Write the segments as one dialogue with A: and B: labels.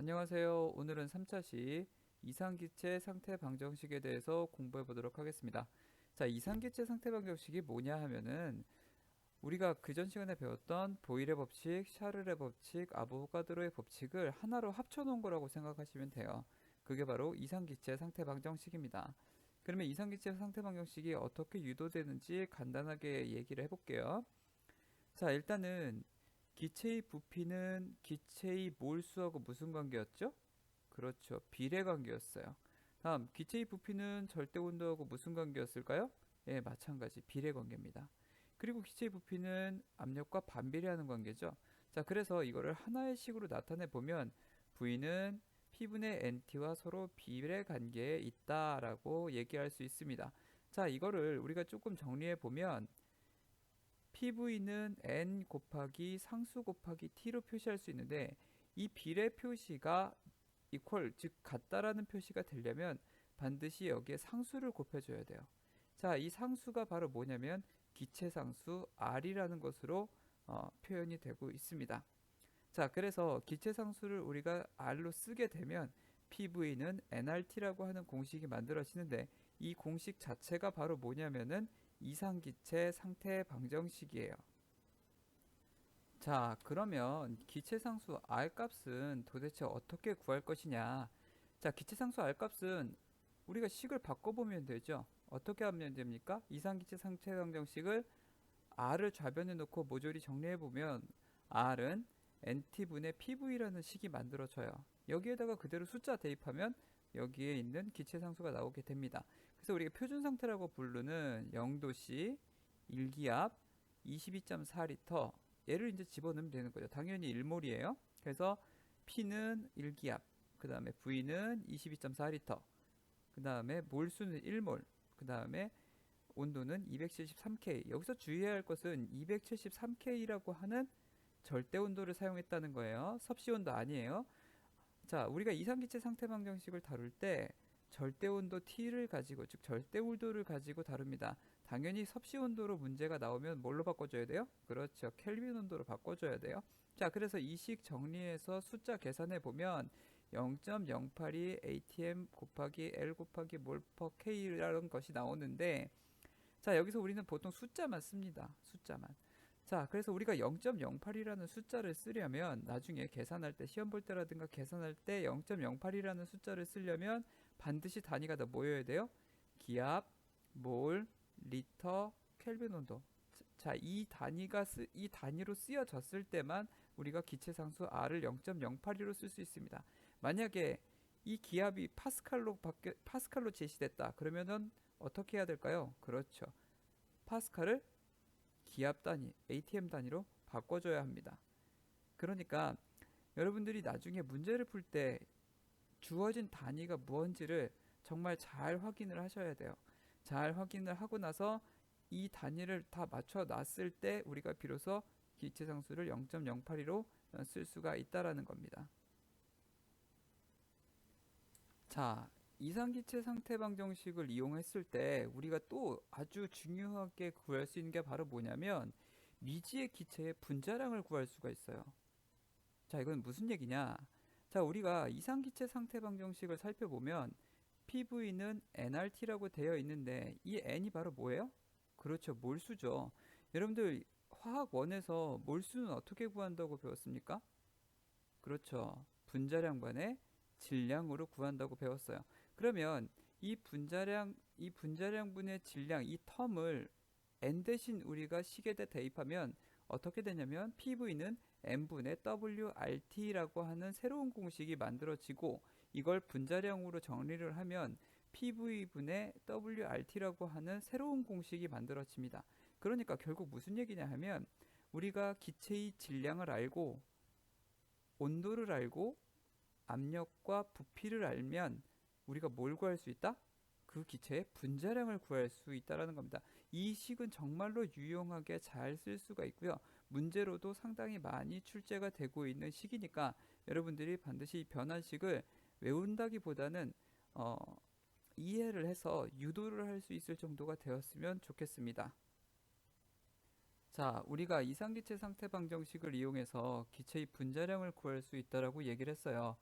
A: 안녕하세요. 오늘은 3차시 이상기체 상태 방정식에 대해서 공부해 보도록 하겠습니다. 자, 이상기체 상태 방정식이 뭐냐 하면은 우리가 그전 시간에 배웠던 보일의 법칙, 샤를의 법칙, 아보가드로의 법칙을 하나로 합쳐 놓은 거라고 생각하시면 돼요. 그게 바로 이상기체 상태 방정식입니다. 그러면 이상기체 상태 방정식이 어떻게 유도되는지 간단하게 얘기를 해볼게요. 자, 일단은 기체의 부피는 기체의 몰수하고 무슨 관계였죠? 그렇죠. 비례 관계였어요. 다음, 기체의 부피는 절대 온도하고 무슨 관계였을까요? 예, 마찬가지. 비례 관계입니다. 그리고 기체의 부피는 압력과 반비례하는 관계죠. 자, 그래서 이거를 하나의 식으로 나타내 보면 V는 P분의 NT와 서로 비례 관계에 있다라고 얘기할 수 있습니다. 자, 이거를 우리가 조금 정리해 보면 PV는 N 곱하기 상수 곱하기 T로 표시할 수 있는데 이 비례 표시가 이퀄 즉 같다라는 표시가 되려면 반드시 여기에 상수를 곱해줘야 돼요. 자, 이 상수가 바로 뭐냐면 기체 상수 R이라는 것으로 표현이 되고 있습니다. 자, 그래서 기체 상수를 우리가 R로 쓰게 되면 PV는 nRT라고 하는 공식이 만들어지는데 이 공식 자체가 바로 뭐냐면은 이상기체 상태 방정식이에요. 자, 그러면 기체상수 R 값은 도대체 어떻게 구할 것이냐? 자, 기체상수 R 값은 우리가 식을 바꿔보면 되죠. 어떻게 하면 됩니까? 이상기체 상태 방정식을 R을 좌변에 놓고 모조리 정리해보면 R은 NT분의 PV라는 식이 만들어져요. 여기에다가 그대로 숫자 대입하면 여기에 있는 기체상수가 나오게 됩니다. 그래서 우리가 표준상태라고 부르는 0도씨, 1기압, 22.4리터 얘를 이제 집어넣으면 되는 거죠. 당연히 1몰이에요. 그래서 P는 1기압, 그 다음에 V는 22.4리터, 그 다음에 몰수는 1몰, 그 다음에 온도는 273K. 여기서 주의해야 할 것은 273K라고 하는 절대 온도를 사용했다는 거예요. 섭씨 온도 아니에요. 자, 우리가 이상기체 상태 방정식을 다룰 때 절대 온도 T를 가지고 즉 절대 온도를 가지고 다룹니다. 당연히 섭씨 온도로 문제가 나오면 뭘로 바꿔줘야 돼요? 그렇죠. 켈빈 온도로 바꿔줘야 돼요. 자, 그래서 이 식 정리해서 숫자 계산해 보면 0.082 atm 곱하기 L 곱하기 몰 퍼 K라는 것이 나오는데 자, 여기서 우리는 보통 숫자만 씁니다. 숫자만. 자, 그래서 우리가 0.08이라는 숫자를 쓰려면 나중에 계산할 때 시험 볼 때라든가 계산할 때 0.08이라는 숫자를 쓰려면 반드시 단위가 다 모여야 돼요. 기압, 몰, 리터, 켈빈 온도. 자, 이 단위로 쓰여졌을 때만 우리가 기체 상수 R을 0.082로 쓸 수 있습니다. 만약에 이 기압이 파스칼로 제시됐다. 그러면은 어떻게 해야 될까요? 그렇죠. 파스칼을 기압 단위, ATM 단위로 바꿔줘야 합니다. 그러니까 여러분들이 나중에 문제를 풀 때 주어진 단위가 무언지를 정말 잘 확인을 하셔야 돼요. 잘 확인을 하고 나서 이 단위를 다 맞춰 놨을 때 우리가 비로소 기체 상수를 0.082로 쓸 수가 있다라는 겁니다. 자, 이상기체 상태 방정식을 이용했을 때 우리가 또 아주 중요하게 구할 수 있는 게 바로 뭐냐면 미지의 기체의 분자량을 구할 수가 있어요. 자, 이건 무슨 얘기냐? 자, 우리가 이상기체 상태 방정식을 살펴보면 PV는 nRT라고 되어 있는데 이 n이 바로 뭐예요? 그렇죠, 몰수죠. 여러분들 화학원에서 몰수는 어떻게 구한다고 배웠습니까? 그렇죠. 분자량반의 질량으로 구한다고 배웠어요. 그러면 이 분자량분의 질량, 이 텀을 n 대신 우리가 식에다 대입하면 어떻게 되냐면 PV는 n분의 WRT라고 하는 새로운 공식이 만들어지고 이걸 분자량으로 정리를 하면 PV분의 WRT라고 하는 새로운 공식이 만들어집니다. 그러니까 결국 무슨 얘기냐 하면 우리가 기체의 질량을 알고 온도를 알고 압력과 부피를 알면 우리가 뭘 구할 수 있다? 그 기체의 분자량을 구할 수 있다라는 겁니다. 이 식은 정말로 유용하게 잘 쓸 수가 있고요. 문제로도 상당히 많이 출제가 되고 있는 식이니까 여러분들이 반드시 이 변환식을 외운다기보다는 어, 이해를 해서 유도를 할 수 있을 정도가 되었으면 좋겠습니다. 자, 우리가 이상기체 상태 방정식을 이용해서 기체의 분자량을 구할 수 있다라고 얘기를 했어요.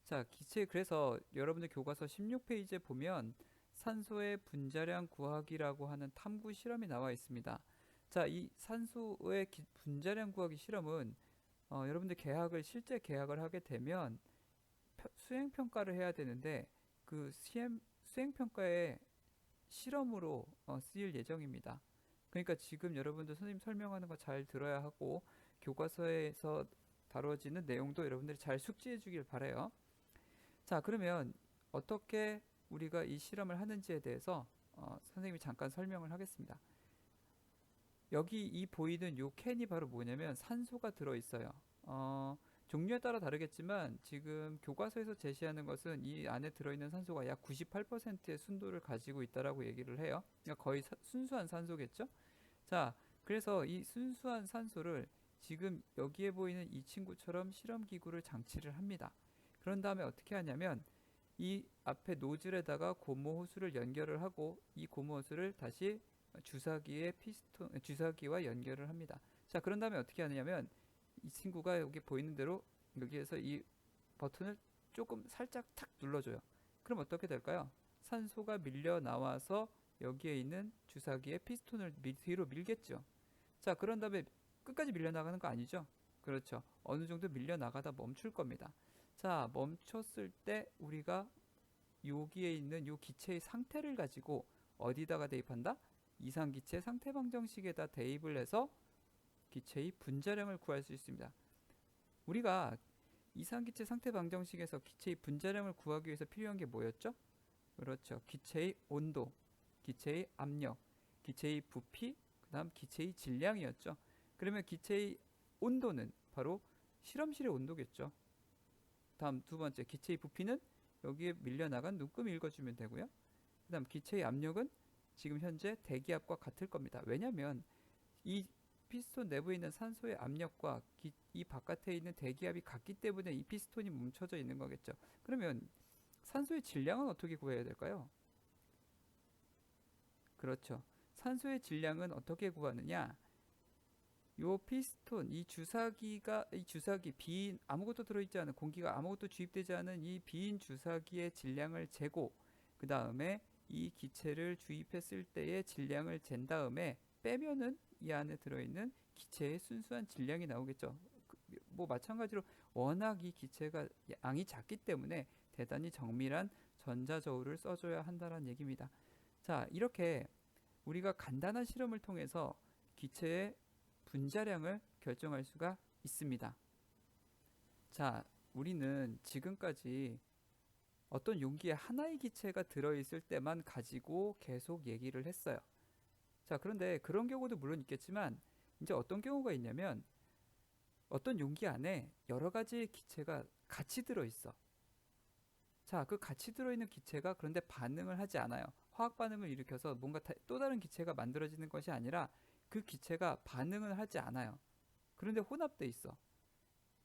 A: 자, 기체 그래서 여러분들 교과서 16페이지에 보면 산소의 분자량 구하기라고 하는 탐구 실험이 나와 있습니다. 자, 이 산소의 분자량 구하기 실험은 여러분들 실제 계약을 하게 되면 수행 평가를 해야 되는데 그 수행 평가에 실험으로 쓰일 예정입니다. 그러니까 지금 여러분들 선생님 설명하는 거 잘 들어야 하고 교과서에서 다뤄지는 내용도 여러분들이 잘 숙지해 주길 바래요. 자, 그러면 어떻게 우리가 이 실험을 하는지에 대해서 선생님이 잠깐 설명을 하겠습니다. 여기 이 보이는 요 캔이 바로 뭐냐면 산소가 들어 있어요. 종류에 따라 다르겠지만 지금 교과서에서 제시하는 것은 이 안에 들어있는 산소가 약 98%의 순도를 가지고 있다라고 얘기를 해요. 그러니까 거의 순수한 산소겠죠? 자, 그래서 이 순수한 산소를 지금 여기에 보이는 이 친구처럼 실험기구를 장치를 합니다. 그런 다음에 어떻게 하냐면 이 앞에 노즐에다가 고무 호스를 연결을 하고 이 고무 호스를 다시 주사기와 연결을 합니다. 자, 그런 다음에 어떻게 하느냐면 이 친구가 여기 보이는 대로 여기에서 이 버튼을 조금 살짝 탁 눌러줘요. 그럼 어떻게 될까요? 산소가 밀려 나와서 여기에 있는 주사기의 피스톤을 뒤로 밀겠죠. 자, 그런 다음에 끝까지 밀려 나가는 거 아니죠? 그렇죠. 어느 정도 밀려 나가다 멈출 겁니다. 자, 멈췄을 때 우리가 여기에 있는 이 기체의 상태를 가지고 어디다가 대입한다? 이상기체 상태 방정식에다 대입을 해서 기체의 분자량을 구할 수 있습니다. 우리가 이상기체 상태 방정식에서 기체의 분자량을 구하기 위해서 필요한 게 뭐였죠? 그렇죠. 기체의 온도, 기체의 압력, 기체의 부피, 그 다음 기체의 질량이었죠. 그러면 기체의 온도는 바로 실험실의 온도겠죠. 다음 두 번째, 기체의 부피는 여기에 밀려나간 눈금 읽어주면 되고요. 그 다음 기체의 압력은 지금 현재 대기압과 같을 겁니다. 왜냐하면 이 피스톤 내부에 있는 산소의 압력과 이 바깥에 있는 대기압이 같기 때문에 이 피스톤이 멈춰져 있는 거겠죠. 그러면 산소의 질량은 어떻게 구해야 될까요? 그렇죠. 산소의 질량은 어떻게 구하느냐? 요 피스톤, 이 주사기 빈 아무것도 들어있지 않은 공기가 아무것도 주입되지 않은 이 빈 주사기의 질량을 재고 그 다음에 이 기체를 주입했을 때의 질량을 잰 다음에 빼면은 이 안에 들어있는 기체의 순수한 질량이 나오겠죠. 뭐 마찬가지로 워낙 이 기체가 양이 작기 때문에 대단히 정밀한 전자저울을 써줘야 한다는 얘기입니다. 자, 이렇게 우리가 간단한 실험을 통해서 기체의 분자량을 결정할 수가 있습니다. 자, 우리는 지금까지 어떤 용기에 하나의 기체가 들어있을 때만 가지고 계속 얘기를 했어요. 자, 그런데 그런 경우도 물론 있겠지만 이제 어떤 경우가 있냐면 어떤 용기 안에 여러 가지 기체가 같이 들어있어. 자, 그 같이 들어있는 기체가 그런데 반응을 하지 않아요. 화학 반응을 일으켜서 뭔가 또 다른 기체가 만들어지는 것이 아니라 그 기체가 반응을 하지 않아요. 그런데 혼합돼 있어.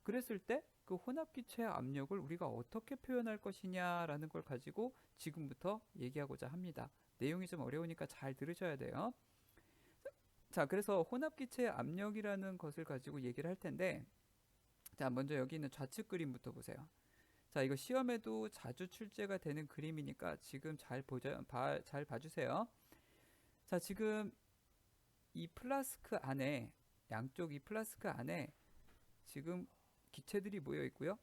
A: 그랬을 때 그 혼합 기체의 압력을 우리가 어떻게 표현할 것이냐라는 걸 가지고 지금부터 얘기하고자 합니다. 내용이 좀 어려우니까 잘 들으셔야 돼요. 자, 그래서 혼합 기체의 압력이라는 것을 가지고 얘기를 할 텐데, 자, 먼저 여기 있는 좌측 그림부터 보세요. 자, 이거 시험에도 자주 출제가 되는 그림이니까 지금 잘 봐주세요. 자, 지금 이 플라스크 안에, 양쪽 이 플라스크 안에 지금 기체들이 모여 있고요.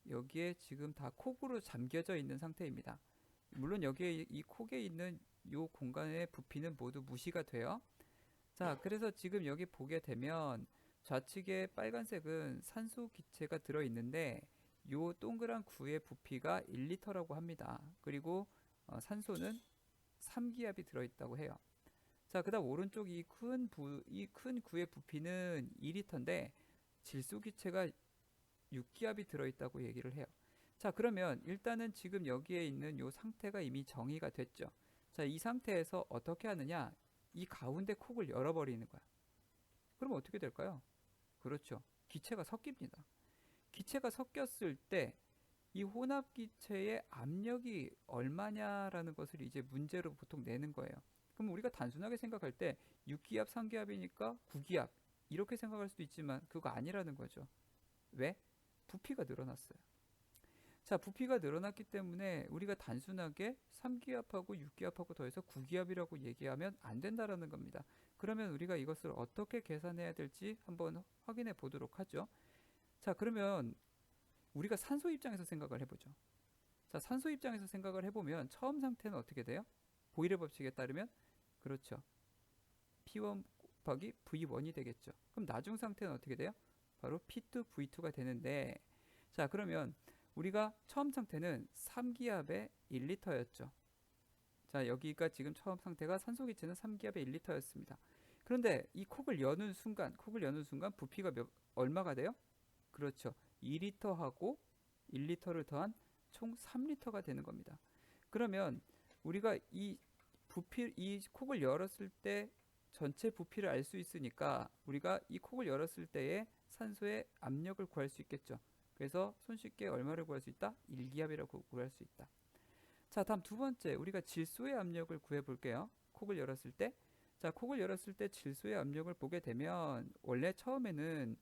A: 여기에 지금 다 콕으로 잠겨져 있는 상태입니다. 물론 여기에 이 콕에 있는 이 공간의 부피는 모두 무시가 돼요. 자, 그래서 지금 여기 보게 되면 좌측에 빨간색은 산소 기체가 들어 있는데 요 동그란 구의 부피가 1리터라고 합니다. 그리고 산소는 3기압이 들어 있다고 해요. 자, 그다음 오른쪽 이 큰 구의 부피는 2리터인데 질소 기체가 6기압이 들어있다고 얘기를 해요. 자, 그러면 일단은 지금 여기에 있는 이 상태가 이미 정의가 됐죠. 자, 이 상태에서 어떻게 하느냐? 이 가운데 콕을 열어버리는 거야. 그러면 어떻게 될까요? 그렇죠. 기체가 섞입니다. 기체가 섞였을 때 이 혼합 기체의 압력이 얼마냐라는 것을 이제 문제로 보통 내는 거예요. 그럼 우리가 단순하게 생각할 때 6기압, 3기압이니까 9기압 이렇게 생각할 수도 있지만 그거 아니라는 거죠. 왜? 부피가 늘어났어요. 자, 부피가 늘어났기 때문에 우리가 단순하게 3기압하고 6기압하고 더해서 9기압이라고 얘기하면 안 된다라는 겁니다. 그러면 우리가 이것을 어떻게 계산해야 될지 한번 확인해 보도록 하죠. 자, 그러면 우리가 산소 입장에서 생각을 해보죠. 자, 산소 입장에서 생각을 해보면 처음 상태는 어떻게 돼요? 보일의 법칙에 따르면 그렇죠. P1 곱하기 V1이 되겠죠. 그럼 나중 상태는 어떻게 돼요? 바로 P2, V2가 되는데, 자, 그러면 우리가 처음 상태는 3기압에 1리터였죠. 자, 여기가 지금 처음 상태가 산소 기체는 3기압에 1리터였습니다. 그런데 이 콕을 여는 순간 부피가 얼마가 돼요? 그렇죠. 2리터하고 1리터를 더한 총 3리터가 되는 겁니다. 그러면 우리가 이 콕을 열었을 때 전체 부피를 알 수 있으니까 우리가 이 콕을 열었을 때의 산소의 압력을 구할 수 있겠죠. 그래서 손쉽게 얼마를 구할 수 있다? 1기압이라고 구할 수 있다. 자, 다음 두 번째, 우리가 질소의 압력을 구해 볼게요. 콕을 열었을 때. 자, 콕을 열었을 때 질소의 압력을 보게 되면 원래 처음에는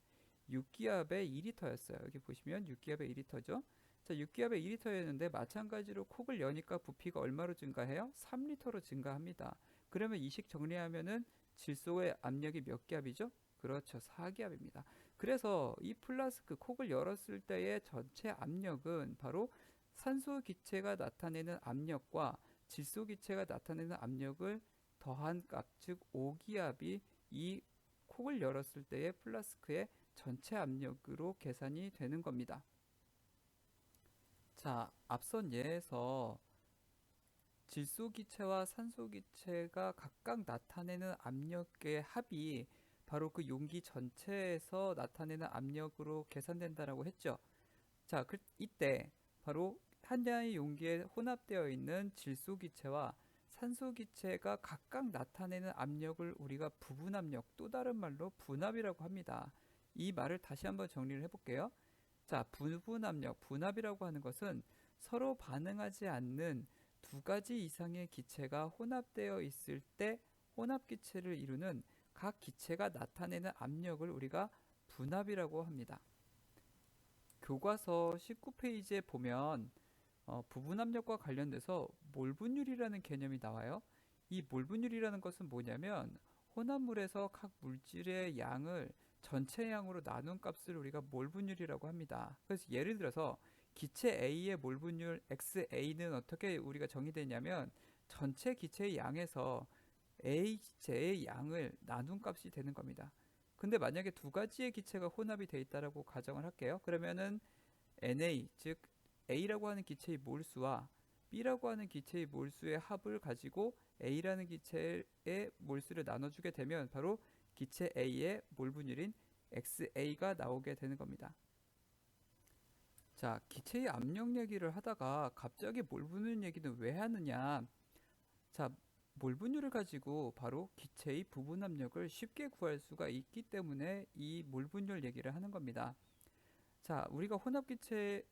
A: 6기압에 2리터였어요. 여기 보시면 6기압에 2리터죠. 자, 6기압에 2리터였는데 마찬가지로 콕을 여니까 부피가 얼마로 증가해요? 3리터로 증가합니다. 그러면 이식 정리하면은 질소의 압력이 몇 기압이죠? 그렇죠. 4기압입니다. 그래서 이 플라스크 콕을 열었을 때의 전체 압력은 바로 산소 기체가 나타내는 압력과 질소 기체가 나타내는 압력을 더한 값, 즉 5기압이 이 콕을 열었을 때의 플라스크의 전체 압력으로 계산이 되는 겁니다. 자, 앞선 예에서 질소 기체와 산소 기체가 각각 나타내는 압력의 합이 바로 그 용기 전체에서 나타내는 압력으로 계산된다라고 했죠. 자, 이때 바로 하나의 용기에 혼합되어 있는 질소 기체와 산소 기체가 각각 나타내는 압력을 우리가 부분 압력, 또 다른 말로 분압이라고 합니다. 이 말을 다시 한번 정리를 해볼게요. 자, 부분 압력, 분압이라고 하는 것은 서로 반응하지 않는 두 가지 이상의 기체가 혼합되어 있을 때 혼합 기체를 이루는 각 기체가 나타내는 압력을 우리가 분압이라고 합니다. 교과서 19페이지에 보면 부분 압력과 관련돼서 몰분율이라는 개념이 나와요. 이 몰분율이라는 것은 뭐냐면 혼합물에서 각 물질의 양을 전체 양으로 나눈 값을 우리가 몰분율이라고 합니다. 그래서 예를 들어서 기체 A의 몰분율 XA는 어떻게 우리가 정의되냐면 전체 기체의 양에서 A 기체의 양을 나눈 값이 되는 겁니다. 근데 만약에 두 가지의 기체가 혼합이 되어 있다라고 가정을 할게요. 그러면은 Na, 즉 A라고 하는 기체의 몰수와 B라고 하는 기체의 몰수의 합을 가지고 A라는 기체의 몰수를 나눠주게 되면 바로 기체 A의 몰분율인 XA가 나오게 되는 겁니다. 자, 기체의 압력 얘기를 하다가 갑자기 몰분율 얘기는 왜 하느냐? 자, 몰분율을 가지고 바로 기체의 부분 압력을 쉽게 구할 수가 있기 때문에 이 몰분율 얘기를 하는 겁니다. 자, 우리가 혼합 기체의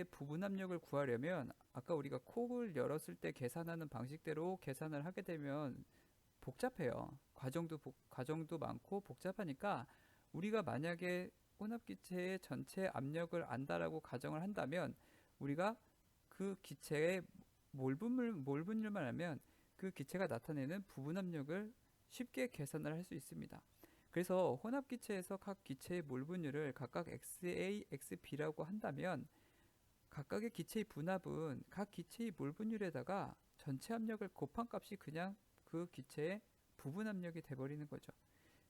A: 부분 압력을 구하려면 아까 우리가 콕을 열었을 때 계산하는 방식대로 계산을 하게 되면 복잡해요. 과정도 많고 복잡하니까 우리가 만약에 혼합 기체의 전체 압력을 안다라고 가정을 한다면 우리가 그 기체의 몰분율만 하면 그 기체가 나타내는 부분 압력을 쉽게 계산을 할 수 있습니다. 그래서 혼합 기체에서 각 기체의 몰분율을 각각 XA, XB라고 한다면 각각의 기체의 분압은 각 기체의 몰분율에다가 전체 압력을 곱한 값이 그냥 그 기체의 부분 압력이 돼버리는 거죠.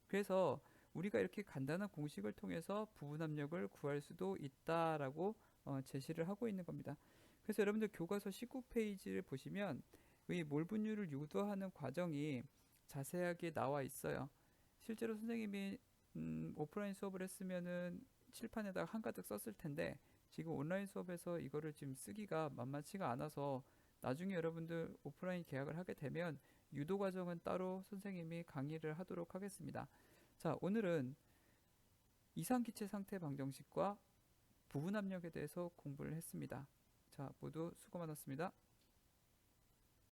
A: 그래서 우리가 이렇게 간단한 공식을 통해서 부분 압력을 구할 수도 있다라고 제시를 하고 있는 겁니다. 그래서 여러분들 교과서 19페이지를 보시면 이 몰분율을 유도하는 과정이 자세하게 나와 있어요. 실제로 선생님이 오프라인 수업을 했으면은 칠판에다가 한가득 썼을 텐데 지금 온라인 수업에서 이거를 지금 쓰기가 만만치가 않아서 나중에 여러분들 오프라인 계약을 하게 되면 유도 과정은 따로 선생님이 강의를 하도록 하겠습니다. 자, 오늘은 이상기체 상태 방정식과 부분 압력에 대해서 공부를 했습니다. 자, 모두 수고 많았습니다.